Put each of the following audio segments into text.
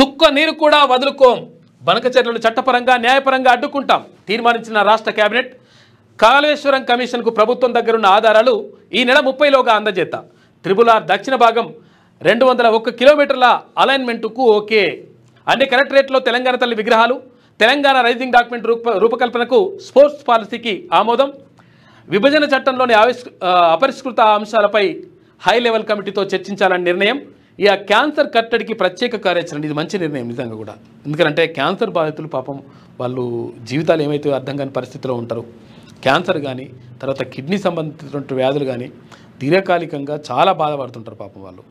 చుక్క నీరు కూడా వదులుకోం, బనకచెర్లను చట్టపరంగా న్యాయపరంగా అడ్డుకుంటాం తీర్మానించిన రాష్ట్ర కేబినెట్. కాళేశ్వరం కమిషన్కు ప్రభుత్వం దగ్గరున్న ఆధారాలు ఈ నెల 30లోగా అందజేత. త్రిపుల్-ఆర్ దక్షిణ భాగం 201 కిలోమీటర్ల అలైన్మెంటుకు ఓకే. అన్ని కలెక్టరేట్లో తెలంగాణ తల్లి విగ్రహాలు, తెలంగాణ రైజింగ్ డాక్యుమెంట్ రూపకల్పనకు స్పోర్ట్స్ పాలసీకి ఆమోదం. విభజన చట్టంలోని అపరిష్కృత అంశాలపై హై లెవెల్ కమిటీతో చర్చించాలని నిర్ణయం. ఇక క్యాన్సర్ కట్టడికి ప్రత్యేక కార్యాచరణ, ఇది మంచి నిర్ణయం నిజంగా కూడా. ఎందుకంటే క్యాన్సర్ బాధితులు పాపం వాళ్ళు జీవితాలు ఏమైతే అర్థం కాని పరిస్థితిలో ఉంటారు. క్యాన్సర్ కానీ తర్వాత కిడ్నీ సంబంధించినటువంటి వ్యాధులు కానీ దీర్ఘకాలికంగా చాలా బాధపడుతుంటారు పాపం వాళ్ళు.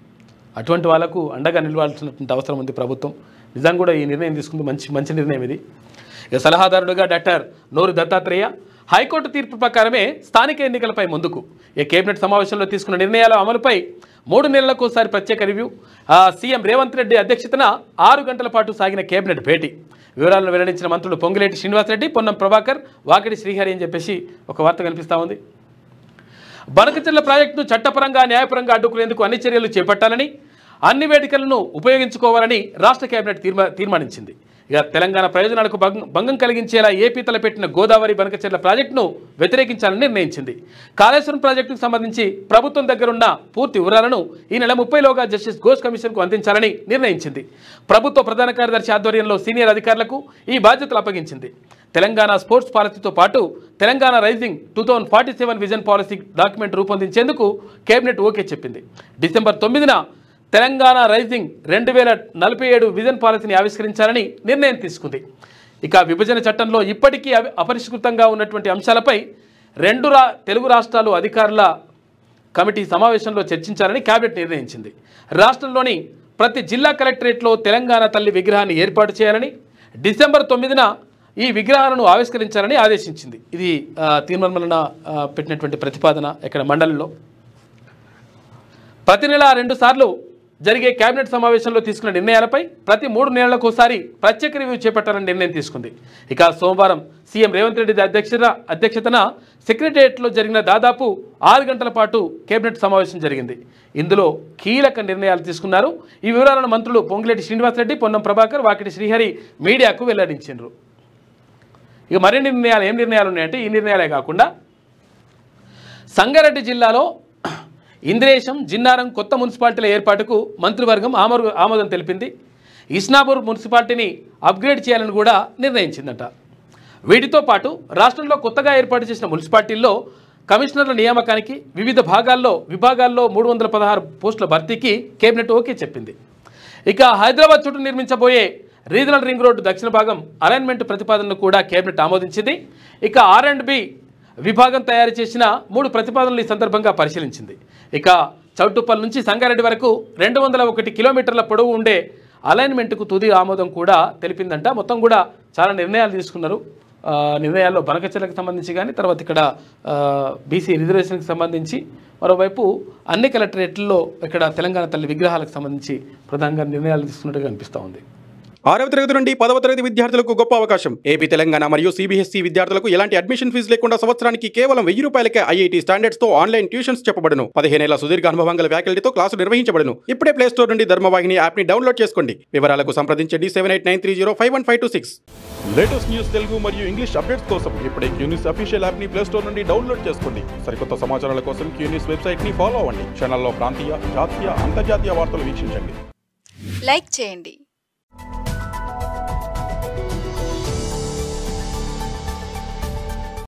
అటువంటి వాళ్ళకు అండగా నిలవాల్సినటువంటి అవసరం ఉంది ప్రభుత్వం. నిజంగా కూడా ఈ నిర్ణయం తీసుకుంది మంచి నిర్ణయం ఇది. ఇక సలహాదారుడుగా డాక్టర్ నూరు దత్తాత్రేయ హైకోర్టు తీర్పు ప్రకారమే స్థానిక ఎన్నికలపై ముందుకు. ఈ కేబినెట్ సమావేశంలో తీసుకున్న నిర్ణయాల అమలుపై 3 నెలలకు ఒకసారి ప్రత్యేక రివ్యూ. సీఎం రేవంత్ రెడ్డి అధ్యక్షతన 6 గంటల పాటు సాగిన కేబినెట్ భేటీ. వివరాలను వెల్లడించిన మంత్రులు పొంగులేటి శ్రీనివాసరెడ్డి, పొన్నం ప్రభాకర్, వాకిడి శ్రీహరి అని చెప్పేసి ఒక వార్త కనిపిస్తూ ఉంది. బనకచెర్ల ప్రాజెక్టును చట్టపరంగా న్యాయపరంగా అడ్డుకునేందుకు అన్ని చర్యలు చేపట్టాలని, అన్ని వేదికలను ఉపయోగించుకోవాలని రాష్ట్ర కేబినెట్ తీర్మానించింది. ఇక తెలంగాణ ప్రయోజనాలకు భంగం కలిగించేలా ఏపీ తలపెట్టిన గోదావరి బనకచెర్ల ప్రాజెక్టును వ్యతిరేకించాలని నిర్ణయించింది. కాళేశ్వరం ప్రాజెక్టుకు సంబంధించి ప్రభుత్వం దగ్గరున్న పూర్తి వివరాలను ఈ నెల 30లోగా జస్టిస్ ఘోష్ కమిషన్కు అందించాలని నిర్ణయించింది. ప్రభుత్వ ప్రధాన కార్యదర్శి ఆధ్వర్యంలో సీనియర్ అధికారులకు ఈ బాధ్యతలు అప్పగించింది. తెలంగాణ స్పోర్ట్స్ పాలసీతో పాటు Telangana rising 2047 vision policy document రూపొందించేందుకు కేబినెట్ ఓకే చెప్పింది. డిసెంబర్ 9న తెలంగాణ రైజింగ్ 2047 విజన్ పాలసీని ఆవిష్కరించాలని నిర్ణయం తీసుకుంది. ఇక విభజన చట్టంలో ఇప్పటికీ అపరిష్కృతంగా ఉన్నటువంటి అంశాలపై తెలుగు రాష్ట్రాలు అధికారుల కమిటీ సమావేశంలో చర్చించాలని కేబినెట్ నిర్ణయించింది. రాష్ట్రంలోని ప్రతి జిల్లా కలెక్టరేట్లో తెలంగాణ తల్లి విగ్రహాన్ని ఏర్పాటు చేయాలని, డిసెంబర్ 9న ఈ విగ్రహాలను ఆవిష్కరించాలని ఆదేశించింది. ఇది తీర్మానం పెట్టినటువంటి ప్రతిపాదన. ఇక్కడ మండలిలో ప్రతి నెల 2 సార్లు జరిగే కేబినెట్ సమావేశంలో తీసుకున్న నిర్ణయాలపై ప్రతి 3 నెలలకు ఒకసారి ప్రత్యేక రివ్యూ చేపట్టాలని నిర్ణయం తీసుకుంది. ఇక సోమవారం సీఎం రేవంత్ రెడ్డి అధ్యక్షతన సెక్రటేరియట్లో జరిగిన దాదాపు 6 గంటల పాటు కేబినెట్ సమావేశం జరిగింది. ఇందులో కీలక నిర్ణయాలు తీసుకున్నారు. ఈ వివరాలను మంత్రులు పొంగులేటి శ్రీనివాసరెడ్డి, పొన్నం ప్రభాకర్, వాకిటి శ్రీహరి మీడియాకు వెల్లడించారు. ఇక మరిన్ని ఏం నిర్ణయాలు ఉన్నాయంటే ఈ నిర్ణయాలే కాకుండా సంగారెడ్డి జిల్లాలో ఇంద్రేశం, జిన్నారం కొత్త మున్సిపాలిటీల ఏర్పాటుకు మంత్రివర్గం ఆమోదం తెలిపింది. ఇస్నాపూర్ మున్సిపాలిటీని అప్గ్రేడ్ చేయాలని కూడా నిర్ణయించిందట. వీటితో పాటు రాష్ట్రంలో కొత్తగా ఏర్పాటు చేసిన మున్సిపాలిటీల్లో కమిషనర్ల నియామకానికి వివిధ విభాగాల్లో 316 పోస్టుల భర్తీకి కేబినెట్ ఓకే చెప్పింది. ఇక హైదరాబాద్ చుట్టూ నిర్మించబోయే రీజనల్ రింగ్ రోడ్డు దక్షిణ భాగం అలైన్మెంట్ ప్రతిపాదనను కూడా కేబినెట్ ఆమోదించింది. ఇక R&B విభాగం తయారు చేసిన 3 ప్రతిపాదనలు ఈ సందర్భంగా పరిశీలించింది. ఇక చౌటుప్పల్ నుంచి సంగారెడ్డి వరకు 201 కిలోమీటర్ల పొడవు ఉండే అలైన్మెంట్కు తుది ఆమోదం కూడా తెలిపిందంట. మొత్తం కూడా చాలా నిర్ణయాలు తీసుకున్నారు. నిర్ణయాల్లో బనకచెర్లకు సంబంధించి కానీ తర్వాత ఇక్కడ బీసీ రిజర్వేషన్కి సంబంధించి, మరోవైపు అన్ని కలెక్టరేట్లలో ఇక్కడ తెలంగాణ తల్లి విగ్రహాలకు సంబంధించి ప్రధానంగా నిర్ణయాలు తీసుకున్నట్టుగా అనిపిస్తూ ఉంది. 6వ తరగతి నుండి 10వ తరగతి విద్యార్థులకు గొప్ప అవకాశం. ఏపీ, తెలంగాణ మరియు CBSE విద్యార్థులకు ఎలాంటి అడ్మిషన్ ఫీజు లేకుండా సంవత్సరానికి కేవలం 1000 రూపాయలకే IIT స్టాండర్డ్స్ తో ఆన్లైన్ ట్యూషన్స్ చెప్పబడును. 15 ఏళ్ల సుదీర్ఘ అనుభవం గల ఫ్యాకల్టీతో క్లాసులు నిర్వహించబడును. ఇప్పుడే ప్లే స్టోర్ నుండి ధర్మవాహిని యాప్ ని డౌన్లోడ్ చేసుకోండి. వివరాలకు సంప్రదించండి 7893051526. లేటెస్ట్ న్యూస్ తెలుగు మరియు ఇంగ్లీష్ అప్డేట్స్ కోసం ఇప్పుడే క్యూన్యూస్ అఫీషియల్ యాప్ ని ప్లే స్టోర్ నుండి డౌన్లోడ్ చేసుకోండి. సరికొత్త సమాచారాల కోసం క్యూన్యూస్ వెబ్సైట్ ని ఫాలో అవ్వండి. ఛానల్లో ప్రాంతీయ, జాతీయ, అంతర్జాతీయ వార్తలు వీక్షించండి. లైక్ చేయండి.